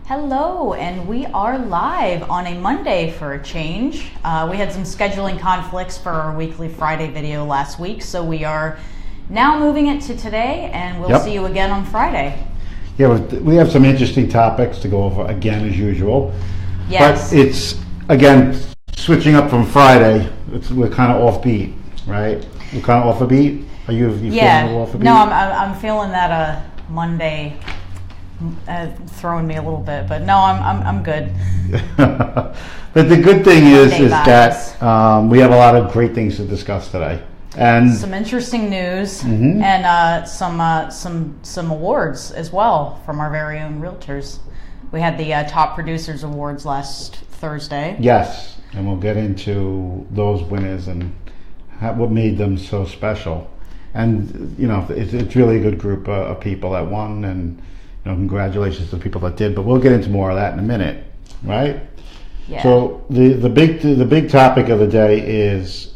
Hello, and we are live on a Monday for a change. We had some scheduling conflicts for our weekly Friday video last week, so we are now moving it to today, and we'll see you again on Friday. Yeah, we have some interesting topics to go over again as usual. Yes. But it's, again, switching up from Friday, we're kind of offbeat, right? We're kind of off a beat? Are you feeling a little off a beat? No, I'm feeling that Monday throwing me a little bit, but no, I'm good. But the good thing is that we have a lot of great things to discuss today, and some interesting news, and some awards as well from our very own realtors. We had the Top Producers Awards last Thursday. Yes, and we'll get into those winners and what made them so special. And it's really a good group of people that won, and congratulations to the people that did. But we'll get into more of that in a minute, right? Yeah. So the big topic of the day is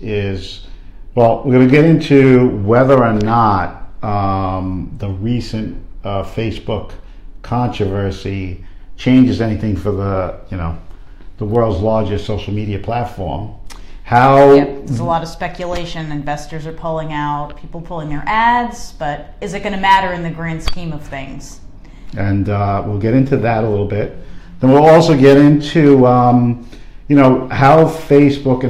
well, we're going to get into whether or not the recent Facebook controversy changes anything for the world's largest social media platform. There's a lot of speculation. Investors are pulling out, people pulling their ads, but is it going to matter in the grand scheme of things? And we'll get into that a little bit. Then we'll also get into how Facebook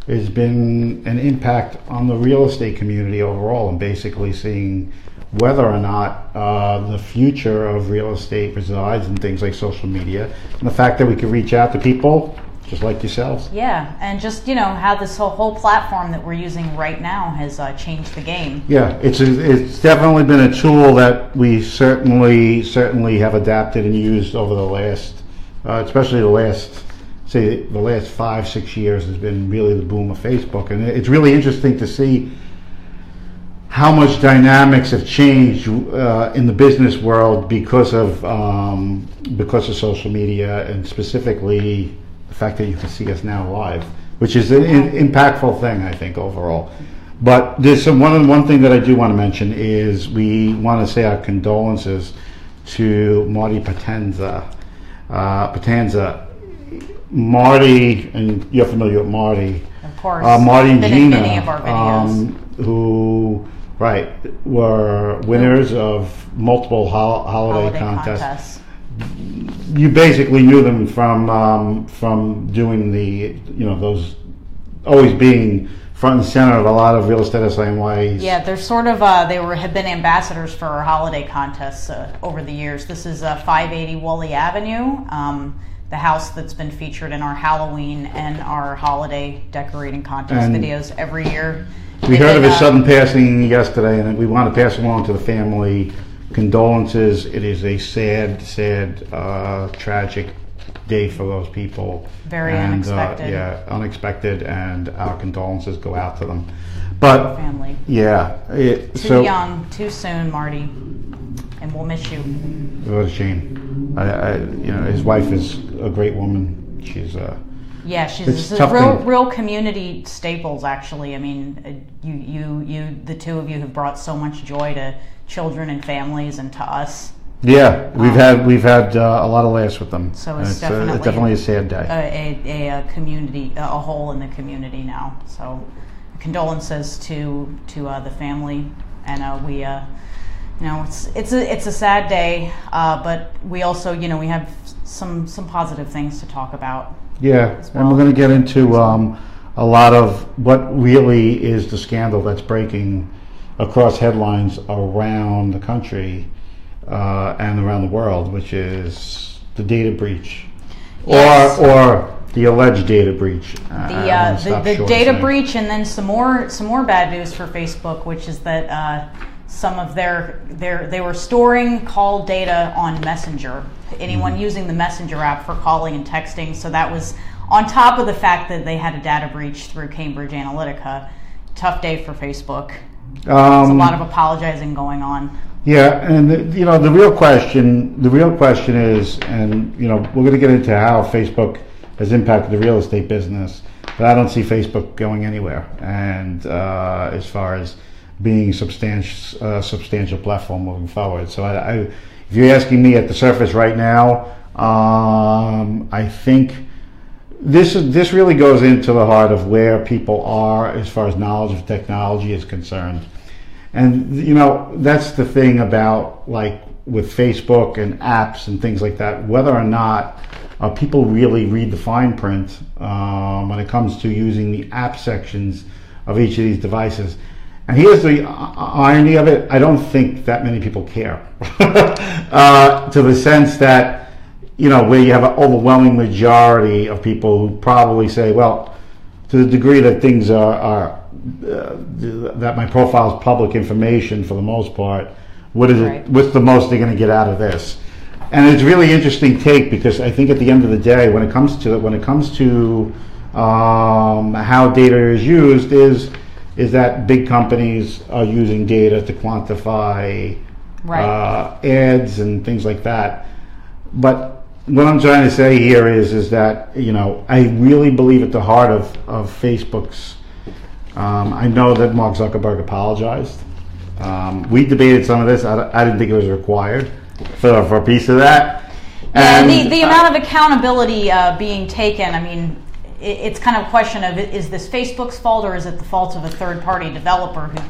has been an impact on the real estate community overall, and basically seeing whether or not the future of real estate resides in things like social media, and the fact that we can reach out to people just like yourselves. Yeah, and just how this whole platform that we're using right now has changed the game. Yeah, it's definitely been a tool that we certainly have adapted and used over the last, especially the last 5-6 years has been really the boom of Facebook, and it's really interesting to see how much dynamics have changed in the business world because of social media, and specifically the fact that you can see us now live, which is an impactful thing, I think, overall. But there's one thing that I do want to mention is we want to say our condolences to Marty Patanza. Marty, and you're familiar with Marty. Of course. Marty and Gina, in many of our videos. Who were winners of multiple holiday contests. You basically knew them from doing those, always being front and center of a lot of real estate SINYs. Yeah, they're sort of have been ambassadors for our holiday contests over the years. This is 580 Woolley Avenue, the house that's been featured in our Halloween and our holiday decorating contest videos every year. We heard of his sudden passing yesterday, and we want to pass along to the family condolences. It is a sad, tragic day for those people. Very unexpected. Unexpected, and our condolences go out to them. But family. Yeah. Too young, too soon, Marty, and we'll miss you. What a shame. His wife is a great woman. She's she's real community staples, actually. I mean, you, the two of you have brought so much joy to children and families, and to us. Yeah, we've had a lot of laughs with them. So it's definitely a sad day. A community, a hole in the community now. So condolences to the family, and we it's a sad day, but we also we have some positive things to talk about. Yeah, well. And we're going to get into a lot of what really is the scandal that's breaking across headlines around the country and around the world, which is the data breach, or the alleged data breach. The data breach, and then some more bad news for Facebook, which is that some of they were storing call data on Messenger. Anyone using the Messenger app for calling and texting. So that was on top of the fact that they had a data breach through Cambridge Analytica. Tough day for Facebook. There's a lot of apologizing going on. Yeah, and the real question is, and we're going to get into how Facebook has impacted the real estate business, but I don't see Facebook going anywhere. And as far as being a substantial platform moving forward, so if you're asking me at the surface right now, I think this really goes into the heart of where people are as far as knowledge of technology is concerned. And that's the thing about, like, with Facebook and apps and things like that, whether or not people really read the fine print when it comes to using the app sections of each of these devices. And here's the irony of it: I don't think that many people care, to the sense that, where you have an overwhelming majority of people who probably say, well, to the degree that things are that my profile is public information for the most part, what is it? What's the most they're going to get out of this? And it's really interesting take, because I think at the end of the day, when it comes to how data is used, is that big companies are using data to quantify ads and things like that. But what I'm trying to say here is that I really believe at the heart of Facebook's. I know that Mark Zuckerberg apologized. We debated some of this. I didn't think it was required for a piece of that. And the amount of accountability being taken, I mean, it's kind of a question of, is this Facebook's fault, or is it the fault of a third-party developer who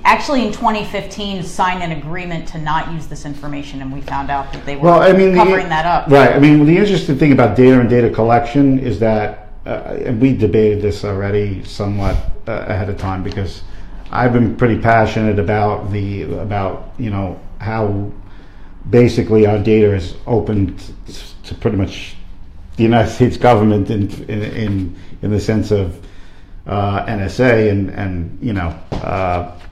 actually in 2015 signed an agreement to not use this information, and we found out that they were covering that up. Right. I mean, the interesting thing about data and data collection is that, and we debated this already somewhat ahead of time, because I've been pretty passionate about how basically our data is open to pretty much the United States government in the sense of NSA and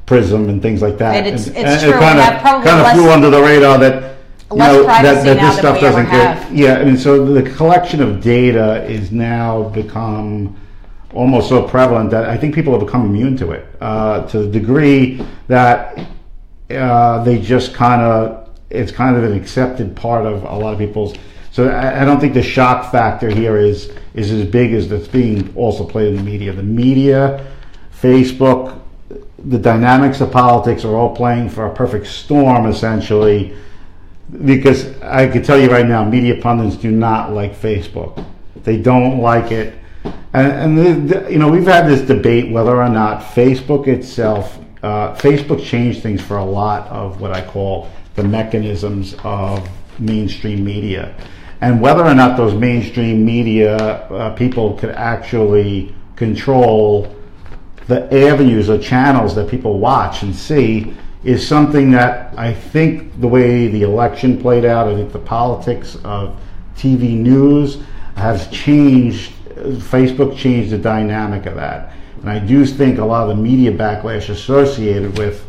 PRISM and things like that. And it's true. It kind of flew under the radar that that this stuff doesn't get. Yeah, I mean, so the collection of data is now become almost so prevalent that I think people have become immune to it, to the degree that they just it's kind of an accepted part of a lot of people's. So I don't think the shock factor here is as big as that's being also played in the media. The media, Facebook, the dynamics of politics are all playing for a perfect storm, essentially, because I can tell you right now, media pundits do not like Facebook. They don't like it. And we've had this debate whether or not Facebook itself, Facebook changed things for a lot of what I call the mechanisms of mainstream media, and whether or not those mainstream media people could actually control the avenues or channels that people watch and see is something that I think the way the election played out, I think the politics of TV news has changed. Facebook changed the dynamic of that. And I do think a lot of the media backlash associated with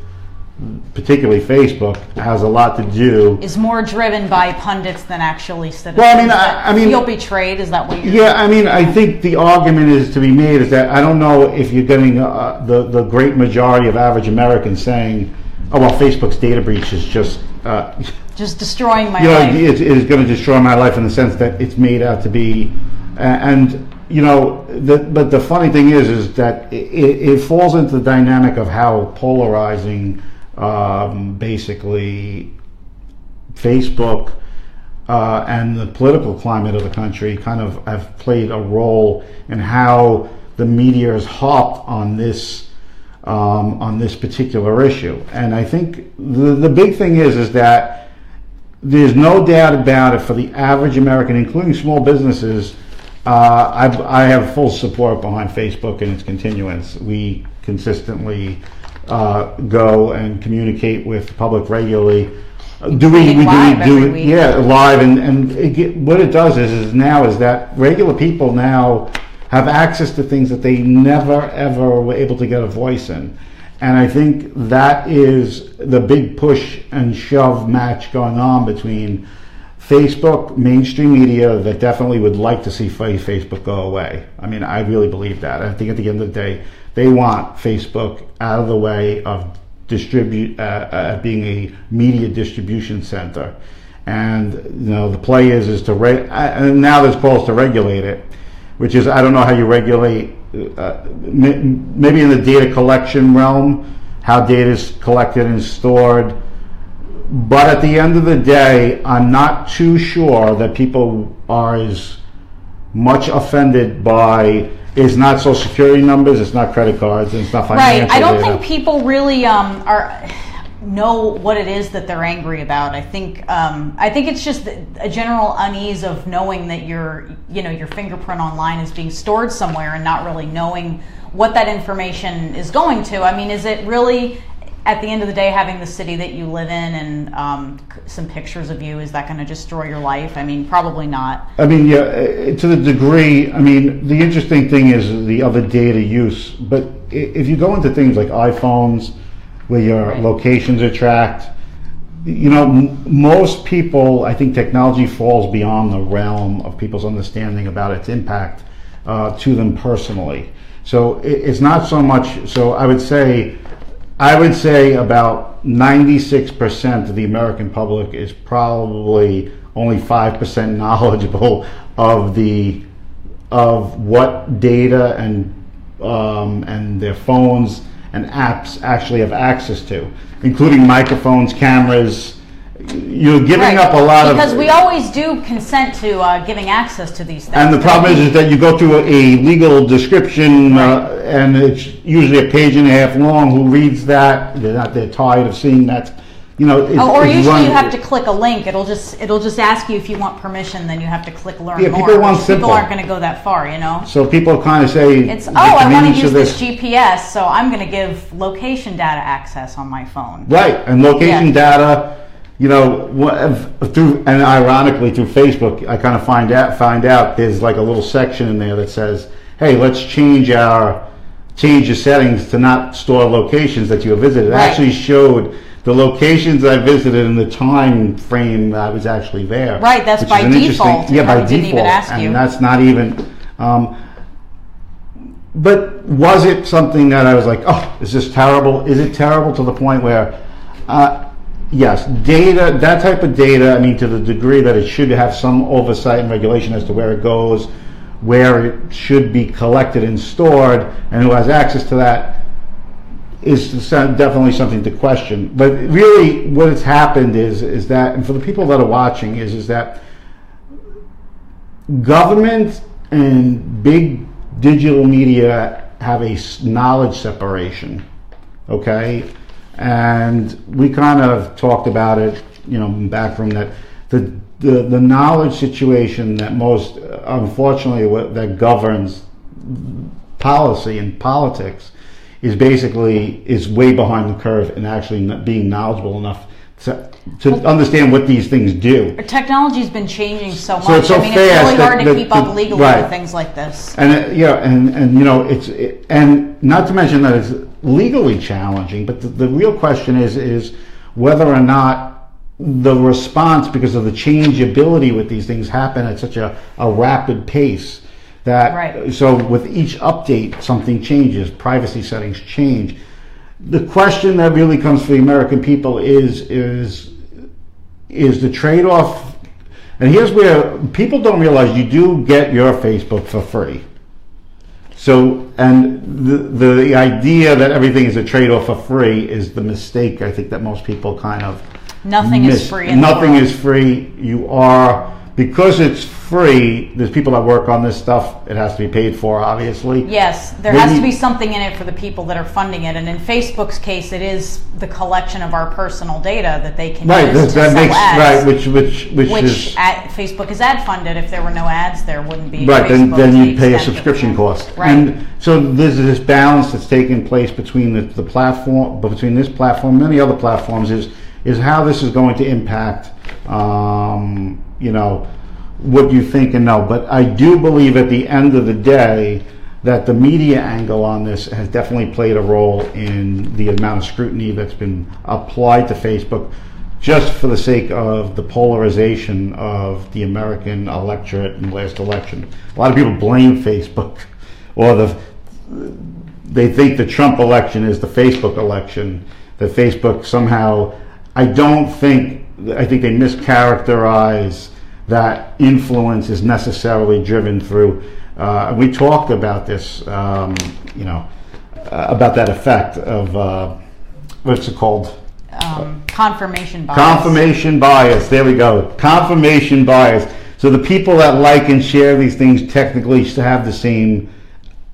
particularly Facebook has a lot to do. Is more driven by pundits than actually citizens. Well, I mean, feel betrayed. Is that what you're? Yeah, I mean, I think the argument is to be made is that I don't know if you're getting the great majority of average Americans saying, "Oh well, Facebook's data breach is just destroying my life." It is going to destroy my life in the sense that it's made out to be, and. But the funny thing is that it falls into the dynamic of how polarizing, basically, Facebook and the political climate of the country kind of have played a role in how the media has harped on this particular issue. And I think the big thing is that there's no doubt about it for the average American, including small businesses. I have full support behind Facebook and its continuance. We consistently go and communicate with the public regularly. We do it, yeah, live, and what it does is that regular people now have access to things that they never ever were able to get a voice in. And I think that is the big push and shove match going on between Facebook, mainstream media that definitely would like to see Facebook go away. I mean, I really believe that. I think at the end of the day, they want Facebook out of the way of being a media distribution center. And the play is to and now there's calls to regulate it, which is, I don't know how you regulate. Maybe in the data collection realm, how data is collected and stored. But at the end of the day, I'm not too sure that people are as much offended by. It's not social security numbers, it's not credit cards, and it's not financial Right. I don't data. think people really know what it is that they're angry about. I think it's just a general unease of knowing that your fingerprint online is being stored somewhere and not really knowing what that information is going to. I mean, is it really, at the end of the day, having the city that you live in and some pictures of you, is that going to destroy your life? I mean, probably not. I mean, yeah, to the degree, I mean, the interesting thing is the other data use. But if you go into things like iPhones, where your locations are tracked, most people, I think technology falls beyond the realm of people's understanding about its impact to them personally. So it's not so much, so I would say about 96% of the American public is probably only 5% knowledgeable of what data and their phones and apps actually have access to, including microphones, cameras. You're giving up a lot because we always do consent to giving access to these things. And the problem is that you go through a legal description, and it's usually a page and a half long. Who reads that? They're tired of seeing that. Or usually you have to click a link. It'll just ask you if you want permission. Then you have to click learn more. People want simple. People aren't going to go that far, So people kind of say, I want to use this GPS, so I'm going to give location data access on my phone. Right, and location data. Through, and ironically through Facebook, I kind of find out there's like a little section in there that says, "Hey, let's change your settings to not store locations that you have visited." It actually showed the locations I visited and the time frame I was actually there. Right, that's by default. Yeah, by default. Didn't even ask you. And that's not even. But was it something that I was like, "Oh, is this terrible?" Is it terrible to the point where? Yes, data, that type of data, I mean, to the degree that it should have some oversight and regulation as to where it goes, where it should be collected and stored, and who has access to that, is definitely something to question. But really, what has happened is that, and for the people that are watching, is that government and big digital media have a knowledge separation, okay? And we kind of talked about it, in back room, that the knowledge situation that most, unfortunately, that governs policy and politics is way behind the curve in actually not being knowledgeable enough to understand what these things do. Technology's been changing so much. It's it's really hard to keep up legally with things like this. And and not to mention that it's legally challenging. But the real question is whether or not the response, because of the changeability with these things, happen at such a rapid pace that so with each update something changes, privacy settings change. The question that really comes for the American people is the trade-off, and here's where people don't realize you do get your Facebook for free. So, and the idea that everything is a trade-off for free is the mistake I think that most people kind of Nothing is free. Nothing is free. You are, because it's free, there's people that work on this stuff. It has to be paid for, obviously. Yes, there has to be something in it for the people that are funding it. And in Facebook's case, it is the collection of our personal data that they can use to sell ads. Which Facebook is ad funded. If there were no ads, there wouldn't be. Right, then you pay a subscription cost. Right. And so there's this balance that's taking place between the platform, between this platform and many other platforms, is how this is going to impact, what you think and know. But I do believe at the end of the day that the media angle on this has definitely played a role in the amount of scrutiny that's been applied to Facebook, just for the sake of the polarization of the American electorate in the last election. A lot of people blame Facebook, or they think the Trump election is the Facebook election, that Facebook somehow, I think they mischaracterize that influence is necessarily driven through, we talked about this, about that effect of, what's it called? Confirmation bias. Confirmation bias. There we go. Confirmation bias. So the people that like and share these things technically have the same.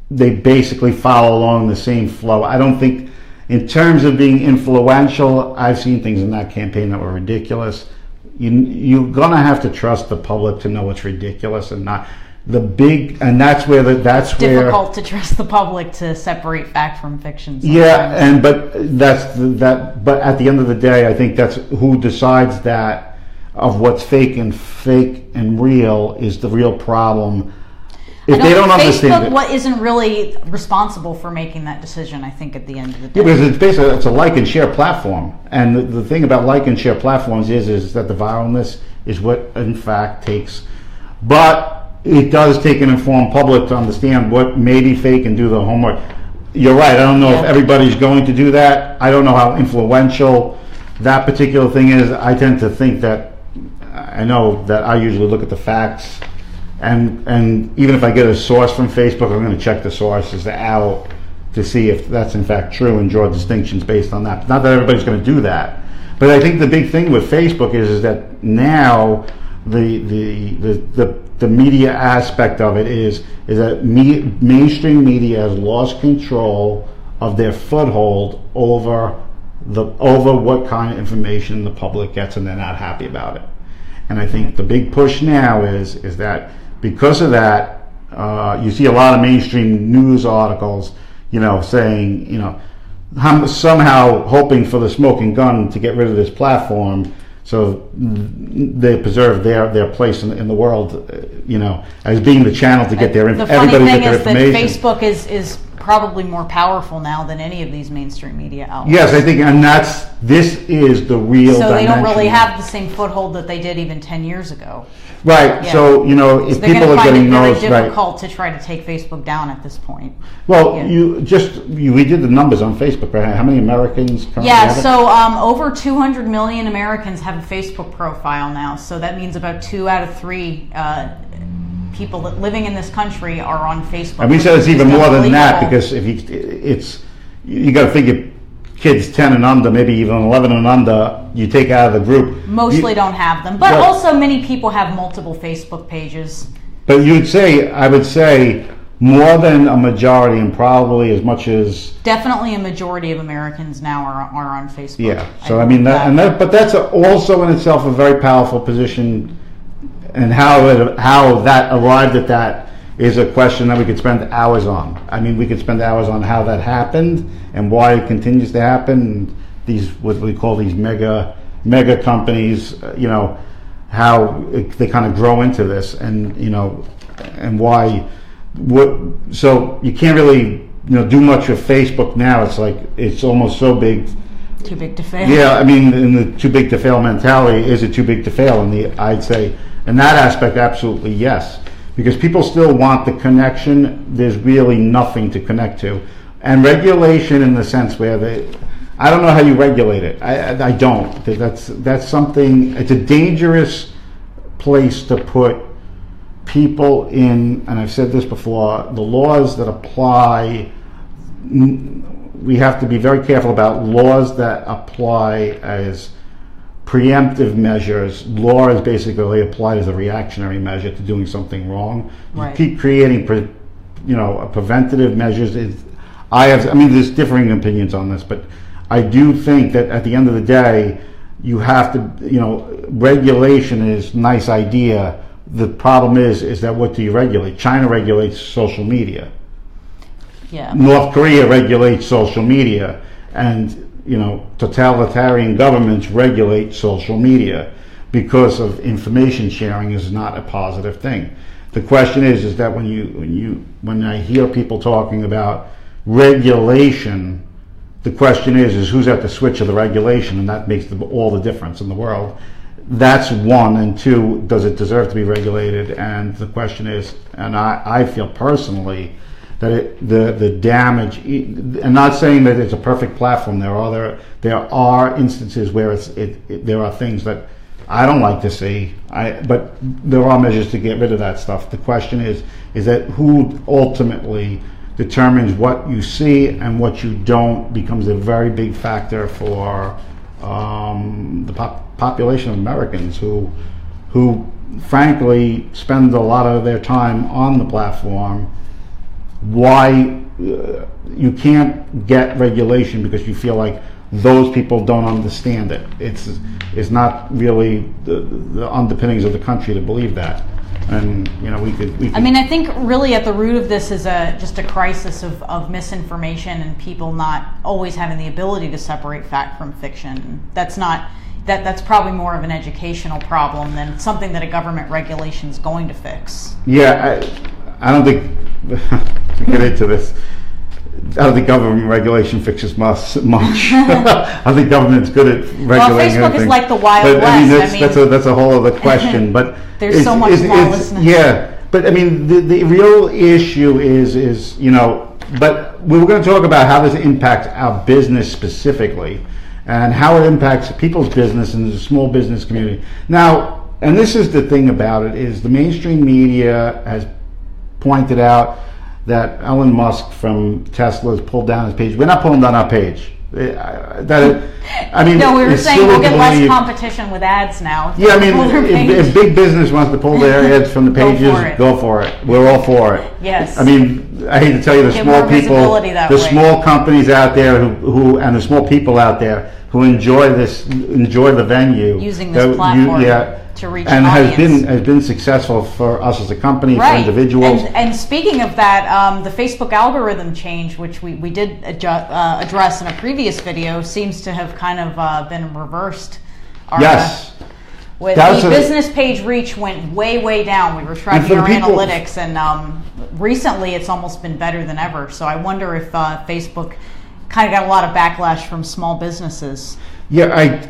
They basically follow along the same flow. I don't think, in terms of being influential, I've seen things in that campaign that were ridiculous. You're gonna have to trust the public to know what's ridiculous and not. And that's where it's difficult to trust the public to separate fact from fiction sometimes. Yeah, but at the end of the day, I think that's who decides that of what's fake and real is the real problem. If they don't understand it, Facebook isn't really responsible for making that decision, I think, at the end of the day. Yeah, because it's a like and share platform, and the thing about like and share platforms is that the viralness is what in fact takes, but it does take an informed public to understand what may be fake and do the homework. You're right. I don't know if everybody's going to do that. I don't know how influential that particular thing is. I tend to think that I know that I usually look at the facts, and even if I get a source from Facebook, I'm going to check the sources out to see if that's in fact true and draw distinctions based on that. Not that everybody's going to do that, but I think the big thing with Facebook is that now the media aspect of it is that mainstream media has lost control of their foothold over what kind of information the public gets, and they're not happy about it. And I think the big push now is that because of that, you see a lot of mainstream news articles, saying, somehow hoping for the smoking gun to get rid of this platform, so they preserve their place in the world, as being the channel to get their everybody to get their information. The funny thing is that Facebook is probably more powerful now than any of these mainstream media outlets. Yes, I think, and this is the real. So they don't really have the same foothold that they did even 10 years ago. Right. Yeah. So if people are getting those, it's very difficult to try to take Facebook down at this point. Well, we did the numbers on Facebook, right? How many Americans currently have it? So over 200 million Americans have a Facebook profile now. So that means about 2 out of 3 people living in this country are on Facebook. And we said it's even more than that, because if you got to figure kids 10 and under, maybe even 11 and under, you take out of the group. Mostly don't have them, but also many people have multiple Facebook pages. But I would say more than a majority, and probably as much as definitely a majority of Americans now are on Facebook. Yeah. So but that's also in itself a very powerful position. And how that arrived at that is a question that we could spend hours on. I mean, we could spend hours on how that happened and why it continues to happen. These, what we call these mega companies, how they kind of grow into this, and and why. So you can't really do much with Facebook now. It's like it's almost so big. Too big to fail. Yeah, I mean, in the too big to fail mentality, is it too big to fail? And I'd say, in that aspect, absolutely yes, because people still want the connection. There's really nothing to connect to, and regulation in the sense where I don't know how you regulate it. I don't. That's something. It's a dangerous place to put people in, and I've said this before. The laws that apply. We have to be very careful about laws that apply as preemptive measures. Law is basically applied as a reactionary measure to doing something wrong. Right. You keep creating, preventative measures. There's differing opinions on this, but I do think that at the end of the day, you have to, regulation is a nice idea. The problem is that what do you regulate? China regulates social media. Yeah. North Korea regulates social media, and totalitarian governments regulate social media because of information sharing is not a positive thing. The question is that when I hear people talking about regulation, the question is who's at the switch of the regulation, and that makes all the difference in the world. That's one, and two, does it deserve to be regulated? And the question is, and I feel personally that the damage, and not saying that it's a perfect platform. There are instances where there are things that I don't like to see. But there are measures to get rid of that stuff. The question is that who ultimately determines what you see and what you don't becomes a very big factor for the population of Americans who frankly spend a lot of their time on the platform. Why you can't get regulation because you feel like those people don't understand it. It's not really the underpinnings of the country to believe that. And we could. I mean, I think really at the root of this is just a crisis of misinformation and people not always having the ability to separate fact from fiction. That's probably more of an educational problem than something that a government regulation is going to fix. Yeah, I don't think to get into this. I don't think government regulation fixes much. I think government's good at regulating Facebook everything. is like the Wild but, West. That's a whole other question. But there's so much lawlessness. Yeah, but I mean, the real issue is But we were going to talk about how this impacts our business specifically, and how it impacts people's business and the small business community. Now, and this is the thing about it, is the mainstream media has pointed out that Elon Musk from Tesla has pulled down his page. We're not pulling down our page. No, we were saying we'll get less competition with ads now. Yeah, I mean, if big business wants to pull their ads from the pages, go for it. We're all for it. Yes. I mean, I hate to tell you, the small people, the small companies out there who and the small people out there who enjoy the venue, using this platform to reach an audience. has been successful for us as a company, for individuals. And speaking of that, the Facebook algorithm change, which we did address in a previous video, seems to have kind of been reversed. Yes. The business page reach went way down. We were tracking our analytics, and recently it's almost been better than ever. So I wonder if Facebook kind of got a lot of backlash from small businesses. Yeah,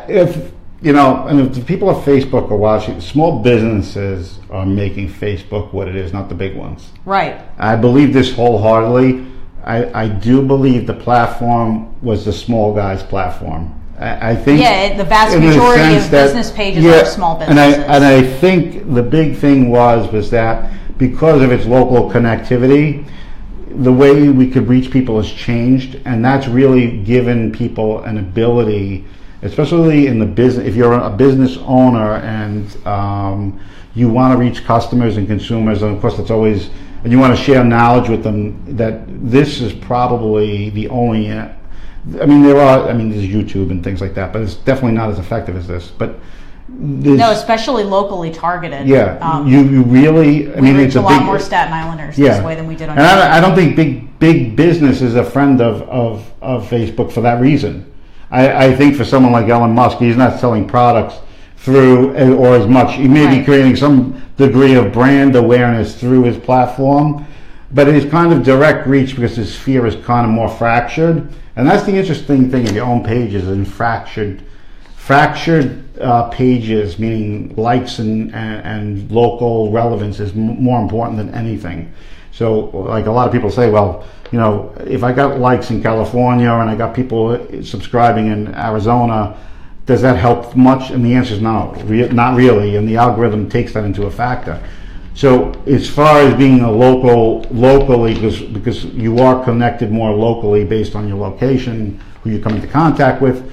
if the people of Facebook are watching, small businesses are making Facebook what it is, not the big ones. Right. I believe this wholeheartedly. I do believe the platform was the small guy's platform. I think. Yeah, the vast majority of business pages are small businesses. And I think the big thing was that because of its local connectivity, the way we could reach people has changed, and that's really given people an ability, especially in the business. If you're a business owner and you want to reach customers and consumers, and of course that's always, and you want to share knowledge with them, that this is probably the only. There's YouTube and things like that, but it's definitely not as effective as this. But no, especially locally targeted. Yeah, you really. We reach a lot more Staten Islanders this way than we did on YouTube. I don't think big business is a friend of Facebook for that reason. I think for someone like Elon Musk, he's not selling products through or as much. He may be creating some degree of brand awareness through his platform, but his kind of direct reach, because his sphere is kind of more fractured. And that's the interesting thing of your own pages and fractured pages, meaning likes and local relevance is more important than anything. So, like a lot of people say, well, if I got likes in California and I got people subscribing in Arizona, does that help much? And the answer is no, not really. And the algorithm takes that into a factor. So, as far as being a locally, because you are connected more locally based on your location, who you come into contact with,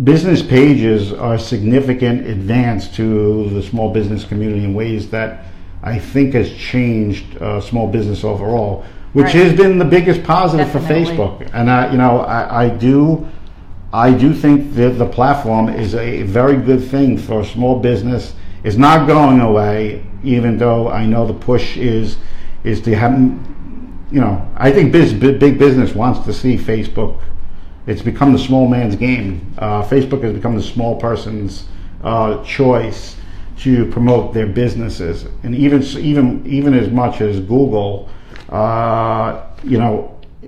business pages are a significant advance to the small business community in ways that I think has changed small business overall, which has been the biggest positive for Facebook. And I do think that the platform is a very good thing for small business. It's not going away, even though I know the push is to have. I think big business wants to see Facebook. It's become the small man's game. Facebook has become the small person's choice to promote their businesses, and even as much as Google,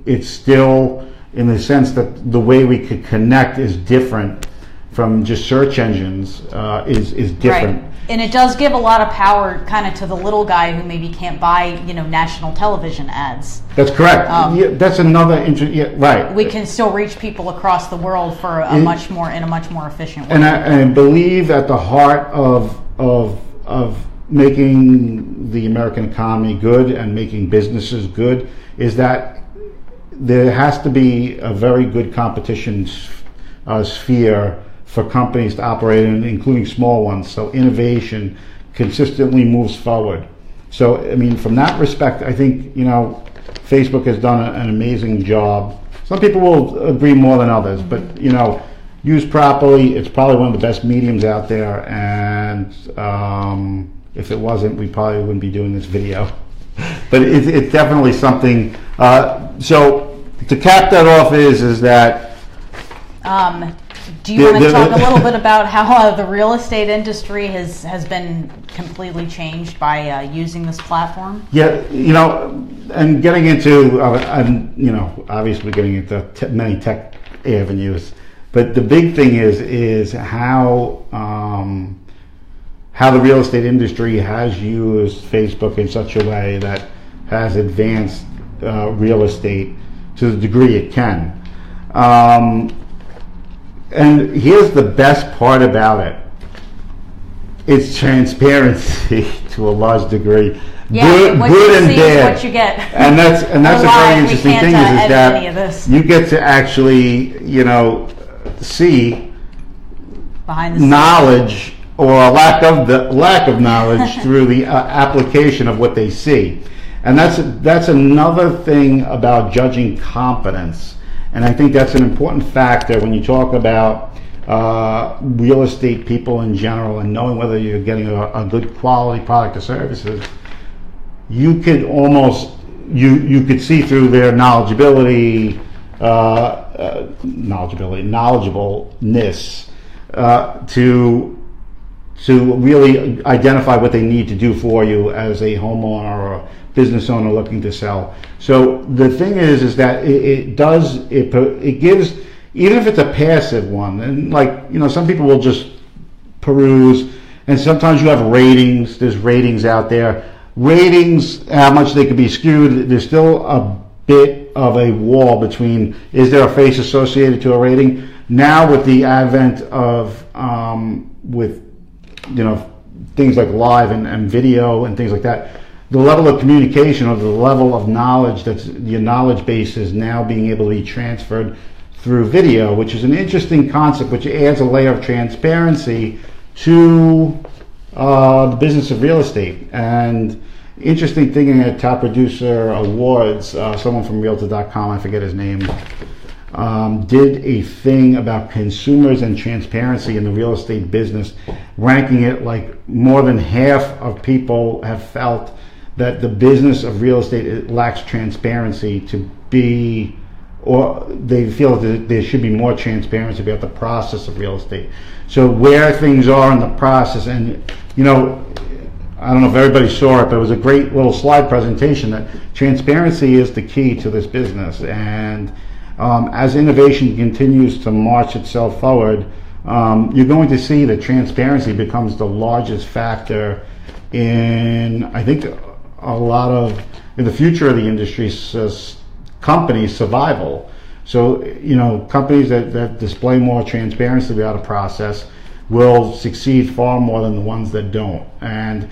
it's still in the sense that the way we could connect is different from just search engines. Is different. Right. And it does give a lot of power kind of to the little guy who maybe can't buy, national television ads. That's correct. That's another right. We can still reach people across the world for in a much more efficient way. And I believe at the heart of making the American economy good and making businesses good is that there has to be a very good competition sphere for companies to operate in, including small ones. So innovation consistently moves forward. So, I mean, from that respect, I think, Facebook has done an amazing job. Some people will agree more than others, but, used properly, it's probably one of the best mediums out there. And if it wasn't, we probably wouldn't be doing this video. But it's definitely something. So to cap that off is that. Do you want to talk a little bit about how the real estate industry has been completely changed by using this platform? Yeah, and getting into, obviously getting into many tech avenues, but the big thing is how the real estate industry has used Facebook in such a way that has advanced real estate to the degree it can. And here's the best part about it. It's transparency to a large degree. Yeah, good and bad. What you get. And that's a very interesting thing is that you get to actually, see behind the knowledge or lack of knowledge through the application of what they see. And that's another thing about judging competence. And I think that's an important factor when you talk about real estate people in general and knowing whether you're getting a good quality product or services. You could almost, you could see through their knowledgeableness to really identify what they need to do for you as a homeowner or a business owner looking to sell. So the thing is that it gives, even if it's a passive one, and some people will just peruse, and sometimes you have ratings. There's ratings out there. Ratings, how much they could be skewed. There's still a bit of a wall between, is there a face associated to a rating? Now with the advent of things like live and video and things like that, the level of communication or the level of knowledge, that's your knowledge base, is now being able to be transferred through video, which is an interesting concept, which adds a layer of transparency to the business of real estate. And interesting thing at Top Producer Awards, someone from Realtor.com, I forget his name, did a thing about consumers and transparency in the real estate business, ranking it like more than half of people have felt that the business of real estate lacks transparency to be, or they feel that there should be more transparency about the process of real estate. So where things are in the process, and I don't know if everybody saw it, but it was a great little slide presentation that transparency is the key to this business. And as innovation continues to march itself forward, you're going to see that transparency becomes the largest factor in, I think, in the future of the industry's companies' survival. So, companies that display more transparency about a process will succeed far more than the ones that don't. And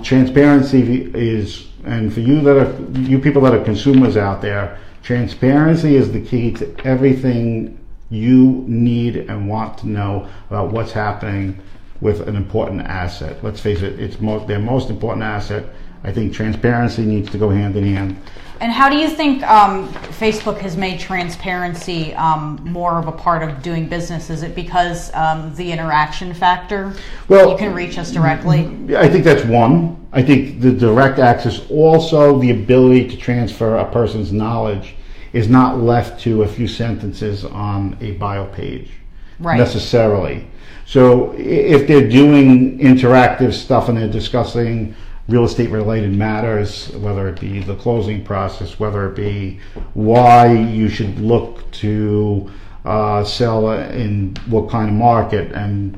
transparency is, and for you people that are consumers out there, transparency is the key to everything you need and want to know about what's happening with an important asset. Let's face it, it's their most important asset. I think transparency needs to go hand in hand. And how do you think Facebook has made transparency more of a part of doing business? Is it because the interaction factor? Well, you can reach us directly. I think that's one. I think the direct access, also the ability to transfer a person's knowledge, is not left to a few sentences on a bio page, necessarily. So if they're doing interactive stuff and they're discussing real estate related matters, whether it be the closing process, whether it be why you should look to sell in what kind of market, and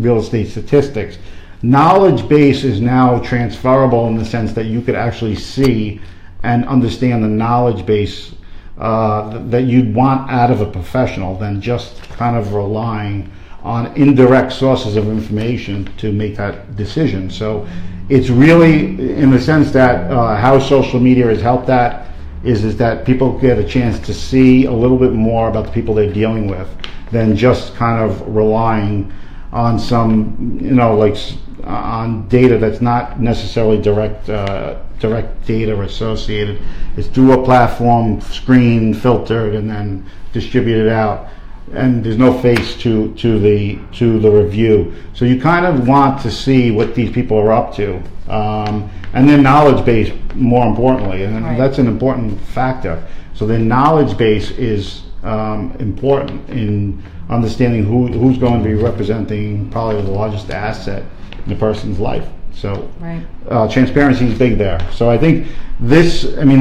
real estate statistics, knowledge base is now transferable in the sense that you could actually see and understand the knowledge base that you'd want out of a professional than just kind of relying on indirect sources of information to make that decision. So it's really in the sense that how social media has helped that, is that people get a chance to see a little bit more about the people they're dealing with than just kind of relying on some, on data that's not necessarily direct data associated. It's through a platform, screened, filtered, and then distributed out. And there's no face to the review. So you kind of want to see what these people are up to, and their knowledge base, more importantly, and right. That's an important factor. So their knowledge base is important in understanding who's going to be representing probably the largest asset in a person's life. So right. Transparency is big there. So I think the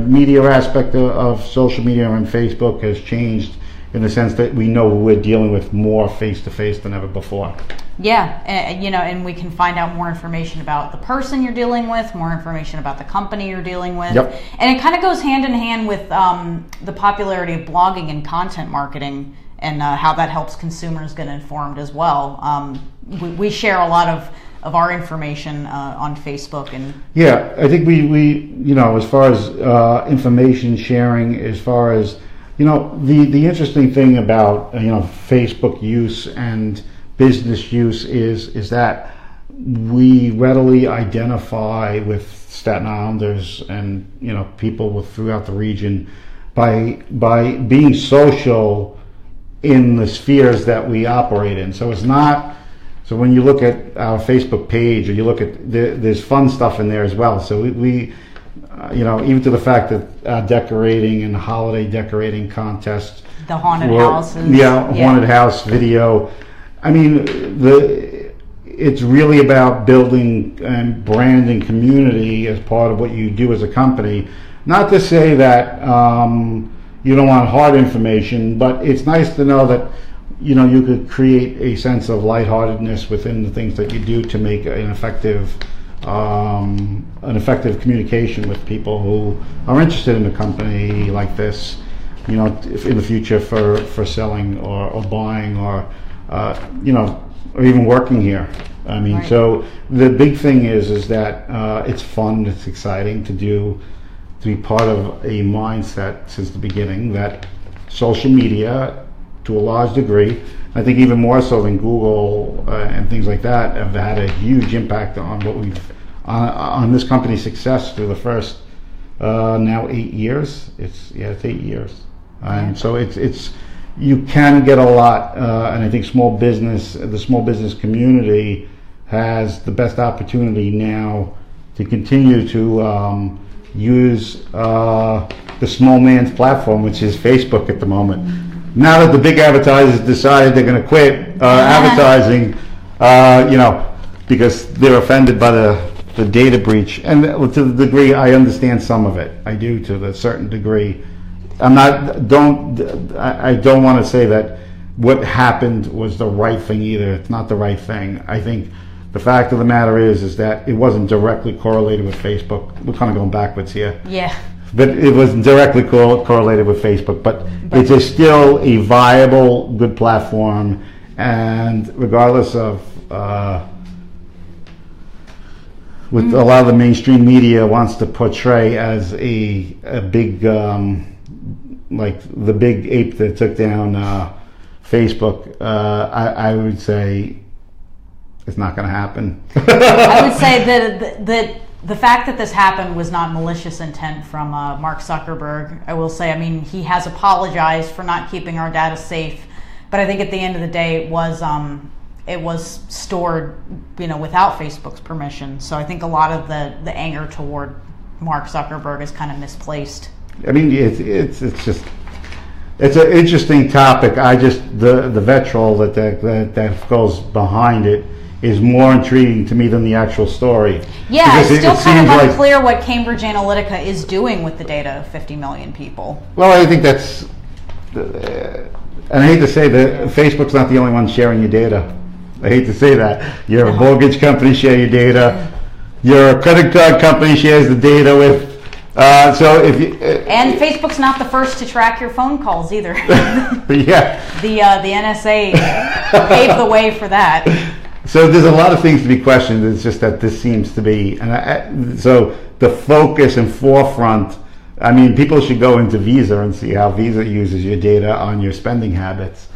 media aspect of social media and Facebook has changed in the sense that we know we're dealing with more face-to-face than ever before. Yeah, and we can find out more information about the person you're dealing with, more information about the company you're dealing with. Yep. And it kind of goes hand in hand with the popularity of blogging and content marketing, and how that helps consumers get informed as well. We share a lot of our information on Facebook. And yeah, I think we as far as information sharing, as far as the interesting thing about Facebook use and business use is that we readily identify with Staten Islanders and people throughout the region by being social in the spheres that we operate in. So it's not. So when you look at our Facebook page, or you look at there's fun stuff in there as well. So we even to the fact that decorating and holiday decorating contests, the haunted houses, haunted house video. I mean, it's really about building and branding community as part of what you do as a company. Not to say that you don't want hard information, but it's nice to know that you could create a sense of lightheartedness within the things that you do to make an effective communication with people who are interested in a company like this, if in the future for selling or buying or even working here. I mean, right. So the big thing is that it's fun, it's exciting to be part of a mindset since the beginning that social media, to a large degree, I think even more so than Google and things like that, have had a huge impact on what on this company's success through the first now 8 years. It's 8 years, and so it's you can get a lot, and I think the small business community has the best opportunity now to continue to use the small man's platform, which is Facebook at the moment. Now that the big advertisers decided they're going to quit advertising, because they're offended by the data breach, and to the degree I understand some of it, I do to a certain degree. I don't want to say that what happened was the right thing either. It's not the right thing. I think the fact of the matter is that it wasn't directly correlated with Facebook. We're kind of going backwards here. Yeah. But it wasn't directly correlated with Facebook. But it is still a viable, good platform. And regardless of what a lot of the mainstream media wants to portray as a big, like the big ape that took down Facebook, I would say it's not going to happen. I would say that the fact that this happened was not malicious intent from Mark Zuckerberg. I will say, I mean, he has apologized for not keeping our data safe, but I think at the end of the day, it was stored, without Facebook's permission. So I think a lot of the anger toward Mark Zuckerberg is kind of misplaced. I mean, it's an interesting topic. The vitriol that goes behind it is more intriguing to me than the actual story. Yeah, it's still kind of unclear what Cambridge Analytica is doing with the data of 50 million people. Well, I think that's, and I hate to say that Facebook's not the only one sharing your data. I hate to say that. Your mortgage company share your data. Your credit card company shares the data with. And Facebook's not the first to track your phone calls either. Yeah. The NSA paved the way for that. So there's a lot of things to be questioned. It's just that this seems to be, so the focus and forefront I mean, people should go into Visa and see how Visa uses your data on your spending habits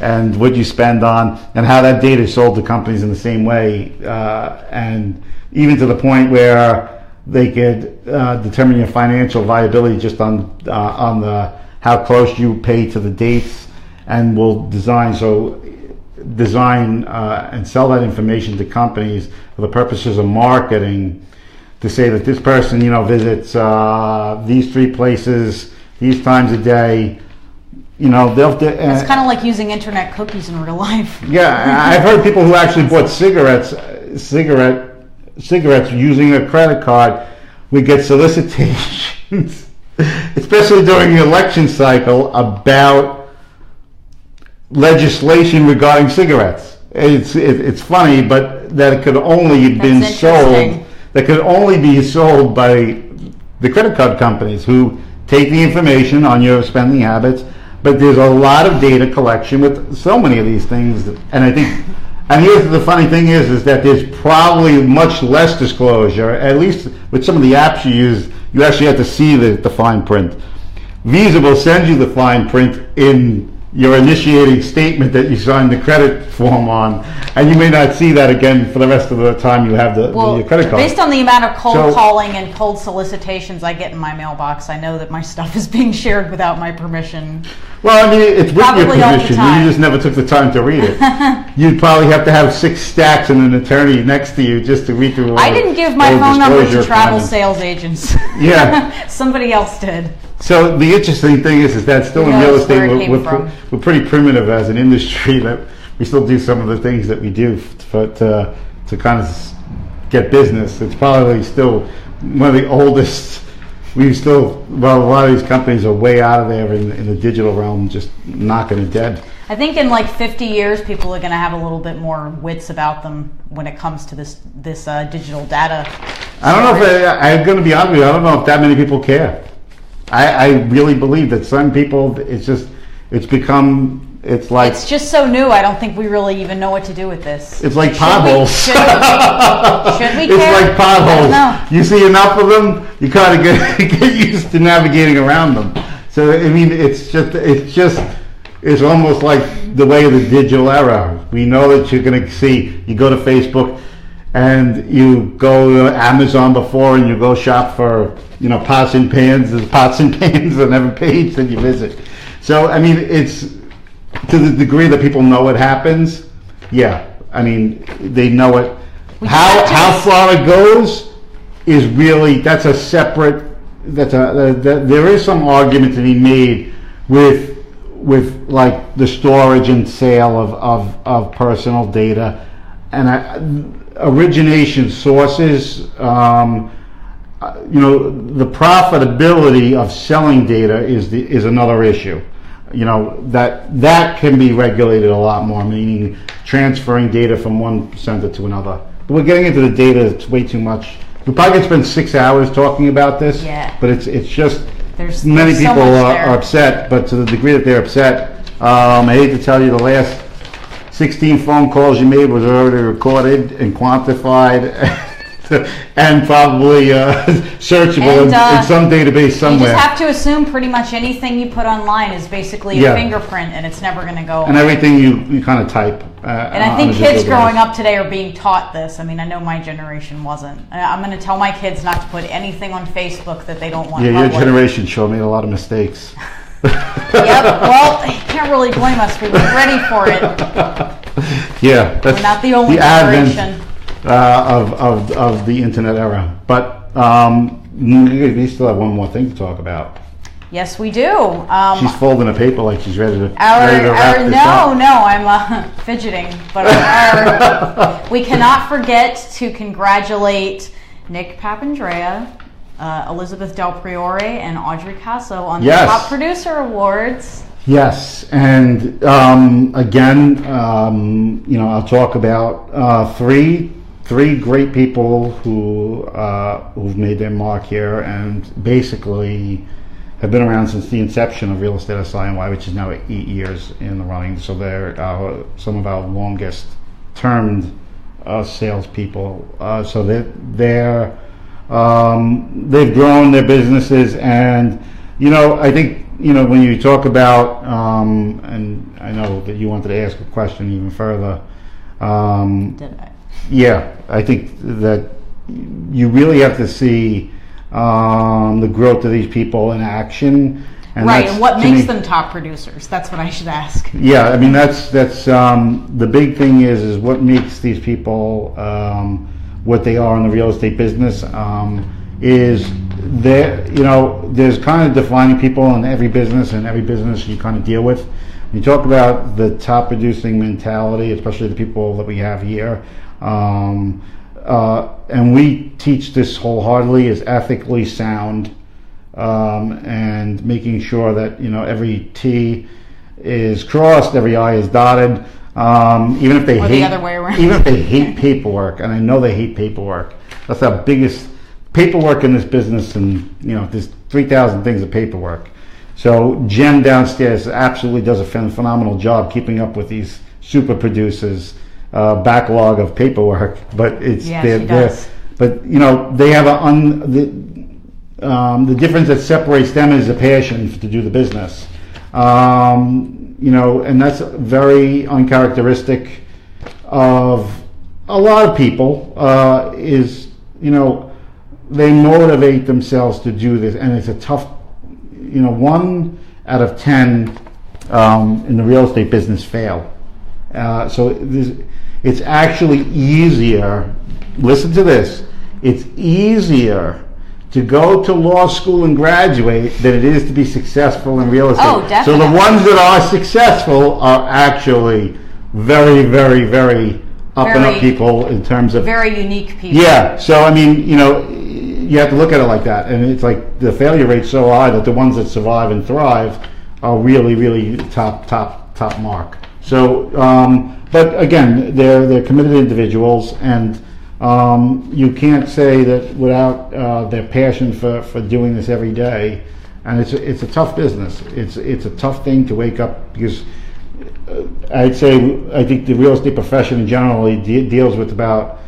and what you spend on, and how that data is sold to companies in the same way, and even to the point where they could determine your financial viability just on the how close you pay to the dates, and will design and sell that information to companies for the purposes of marketing, to say that this person, visits these 3 places these times a day. It's kind of like using internet cookies in real life. Yeah, I've heard people who actually bought cigarettes using a credit card. We get solicitations, especially during the election cycle, about legislation regarding cigarettes. It's funny, but that it could only have been sold. That could only be sold by the credit card companies, who take the information on your spending habits. But there's a lot of data collection with so many of these things, and I think, and here's the funny thing is that there's probably much less disclosure. At least with some of the apps you use, you actually have to see the fine print. Visa will send you the fine print in your initiating statement that you signed the credit form on, and you may not see that again for the rest of the time you have your credit card. Based on the amount of cold calling and cold solicitations I get in my mailbox, I know that my stuff is being shared without my permission. Well, I mean, it's with your permission. You just never took the time to read it. You'd probably have to have 6 stacks and an attorney next to you just to read through. I didn't give my phone number to travel sales agents. Yeah, somebody else did. So the interesting thing is that still in real estate, we're pretty primitive as an industry. That we still do some of the things that we do to kind of get business. It's probably still one of the oldest. A lot of these companies are way out of there in the digital realm, just knocking it dead. I think in like 50 years, people are going to have a little bit more wits about them when it comes to this digital data. I don't know if I'm going to be honest with you. I don't know if that many people care. I really believe that some people, it's like it's just so new. I don't think we really even know what to do with this. It's like potholes. Should we care? It's like potholes. You see enough of them, you kind of get used to navigating around them. So I mean, it's almost like the way of the digital era. We know that you're going to see. You go to Facebook, and you go to Amazon before, and you go shop for pots and pans. There's pots and pans on every page that you visit. So I mean, it's to the degree that people know it happens. Yeah, I mean, they know it. How far it goes is really, that's a separate. There is some argument to be made with like the storage and sale of personal data, and origination sources. The profitability of selling data is another issue. That can be regulated a lot more, meaning transferring data from one center to another. But we're getting into the data. It's way too much. We probably could spend 6 hours talking about this. Yeah. But it's just many people are upset. But to the degree that they're upset, I hate to tell you, the last 16 phone calls you made was already recorded and quantified. And probably searchable in some database somewhere. You just have to assume pretty much anything you put online is basically a fingerprint, and it's never going to go away. And everything you kind of type. And I think kids growing up today are being taught this. I mean, I know my generation wasn't. I'm going to tell my kids not to put anything on Facebook that they don't want. Yeah, your generation sure made a lot of mistakes. Yep. Well, you can't really blame us. We weren't ready for it. Yeah, that's we're not the only generation. Of the internet era, but we still have one more thing to talk about. Yes, we do. She's folding a paper like she's ready to wrap this up. No, I'm fidgeting. But we cannot forget to congratulate Nick Papandrea, Elizabeth Del Priore, and Audrey Casso on the Top Producer Awards. Yes, and again, I'll talk about three great people who've made their mark here and basically have been around since the inception of Real Estate SINY, which is now 8 years in the running. So they're some of our longest termed salespeople. So they're They've grown their businesses, and I think when you talk about, and I know that you wanted to ask a question even further. Did I? Yeah, I think that you really have to see the growth of these people in action. And right, and what makes them top producers? That's what I should ask. Yeah, I mean that's the big thing is what makes these people what they are in the real estate business is there. There's kind of defining people in every business, and every business you kind of deal with. You talk about the top producing mentality, especially the people that we have here, and we teach this wholeheartedly, is ethically sound. And making sure that every T is crossed, every I is dotted. Even if they or hate the other way around. Even if they hate paperwork, and I know they hate paperwork. That's the biggest paperwork in this business, and there's 3,000 things of paperwork. So Jen downstairs absolutely does a phenomenal job keeping up with these super producers' backlog of paperwork. But it's she does. But they have the difference that separates them is the passion to do the business, and that's very uncharacteristic of a lot of people. They motivate themselves to do this, and it's a tough. 1 out of 10 in the real estate business fail. So it's actually easier. Listen to this. It's easier to go to law school and graduate than it is to be successful in real estate. Oh, definitely. So the ones that are successful are actually very, very, very and up people in terms of very unique people. Yeah. So I mean, you have to look at it like that, and it's like the failure rate's so high that the ones that survive and thrive are really, really top mark. So, but again, they're committed individuals, and you can't say that without their passion for doing this every day. And it's a tough business. It's a tough thing to wake up, because I think the real estate profession generally deals with about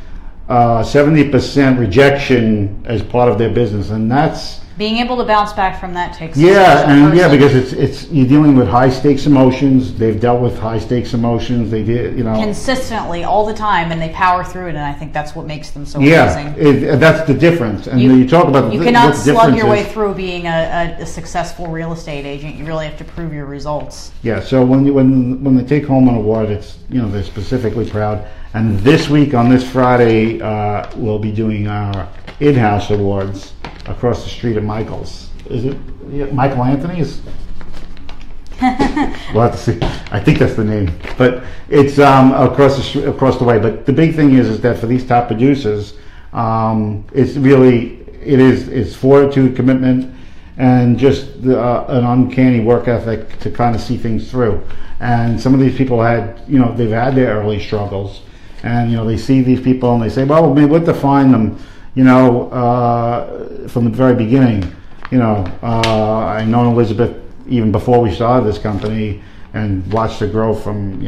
70% rejection as part of their business, and that's being able to bounce back from that takes because it's you're dealing with high stakes emotions. They've dealt with high stakes emotions. They did consistently all the time, and they power through it. And I think that's what makes them so amazing. That's the difference. And you talk about you cannot slug your way through being a successful real estate agent. You really have to prove your results. Yeah. So when they take home an award, it's they're specifically proud. And this week, on this Friday, we'll be doing our in-house awards across the street at Michael's. Is it Michael Anthony's? We'll have to see. I think that's the name. But it's across the way. But the big thing is that for these top producers, it's fortitude, commitment, and just an uncanny work ethic to kind of see things through. And some of these people they've had their early struggles. And they see these people and they say, well, what defined them? From the very beginning. I know Elizabeth even before we started this company, and watched her grow from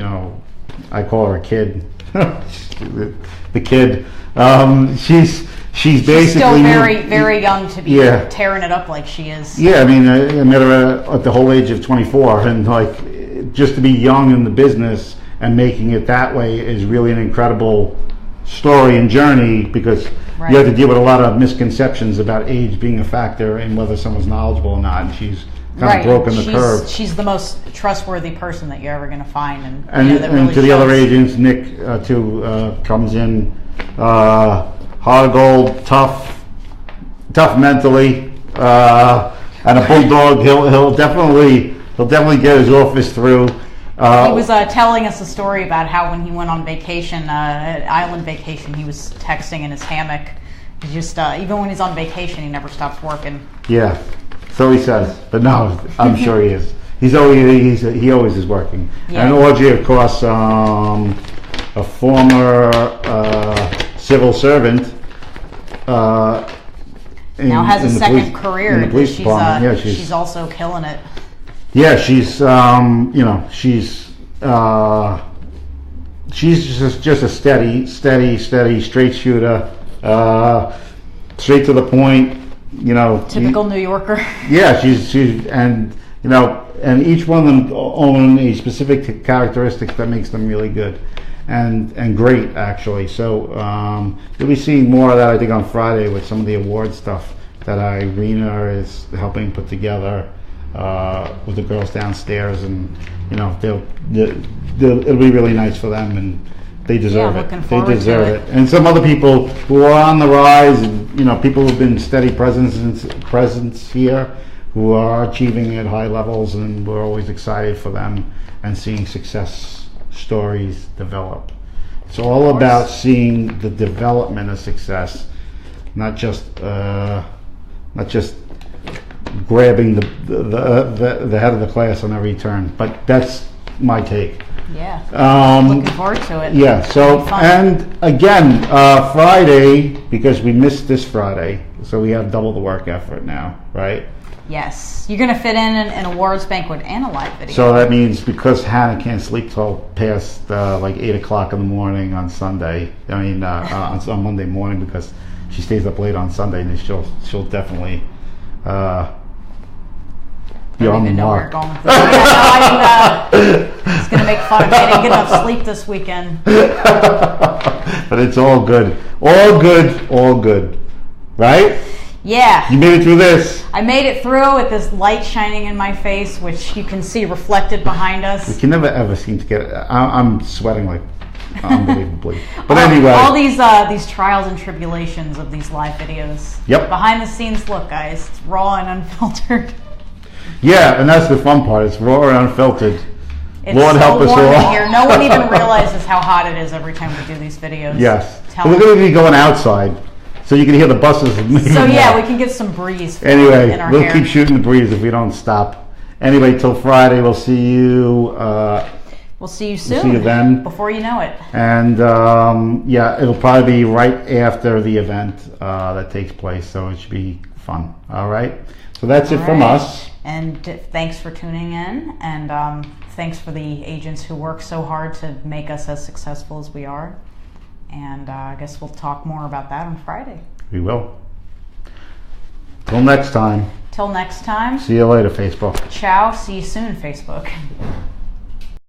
I call her a kid. The kid. She's basically still very, very young to be tearing it up like she is. Yeah, I mean, I met her at the whole age of 24, and just to be young in the business and making it that way is really an incredible story and journey, because you have to deal with a lot of misconceptions about age being a factor in whether someone's knowledgeable or not, and she's kind of broken the curve. She's the most trustworthy person that you're ever going to find, and really to the other agents, Nick comes in heart of gold, tough mentally, and a bulldog. He'll definitely get his office through. He was telling us a story about how when he went on vacation, island vacation, he was texting in his hammock. He just even when he's on vacation, he never stops working. Yeah, so he says, but no, I'm sure he is. He always is working. Yeah. And Audrey, of course, a former civil servant. Now has a second career in the police department. She's also killing it. Yeah, she's she's just a steady straight shooter. straight to the point. Typical New Yorker. Yeah, she's and and each one of them own a specific characteristic that makes them really good and great, actually. So you'll be seeing more of that, I think, on Friday with some of the award stuff that Irina is helping put together with the girls downstairs, and it'll be really nice for them, and they deserve it. They deserve it. And some other people who are on the rise, and people who've been steady presence here, who are achieving at high levels, and we're always excited for them and seeing success stories develop. It's all about seeing the development of success, not just grabbing the head of the class on every turn. But that's my take. Yeah. Looking forward to it. Yeah. So, and again, Friday, because we missed this Friday, so we have double the work effort now, right? Yes. You're going to fit in an awards banquet and a live video. So that means because Hannah can't sleep till past like 8 o'clock in the morning on Sunday, on Monday morning, because she stays up late on Sunday, and she'll definitely be on the mark. He's going to make fun of me. I didn't get enough sleep this weekend. But it's all good. All good. All good. Right? Yeah. You made it through this. I made it through with this light shining in my face, which you can see reflected behind us. We can never ever seem to get it. I'm sweating like unbelievably. But anyway. All these trials and tribulations of these live videos. Yep. Behind the scenes look, guys. It's raw and unfiltered. Yeah, and that's the fun part. It's raw and unfiltered. It's Lord help us all. Here. No one even realizes how hot it is every time we do these videos. Yes. We're going to be going outside, so you can hear the buses. So yeah, we can get some breeze. Anyway, in our we'll hair. keep shooting the breeze if we don't stop. Anyway, till Friday, we'll see you. We'll see you soon. We'll see you then. Before you know it. And yeah, it'll probably be right after the event that takes place, so it should be fun. All right. So that's it from us. And thanks for tuning in, and thanks for the agents who work so hard to make us as successful as we are. And I guess we'll talk more about that on Friday. We will. Till next time. Till next time. See you later, Facebook. Ciao. See you soon, Facebook.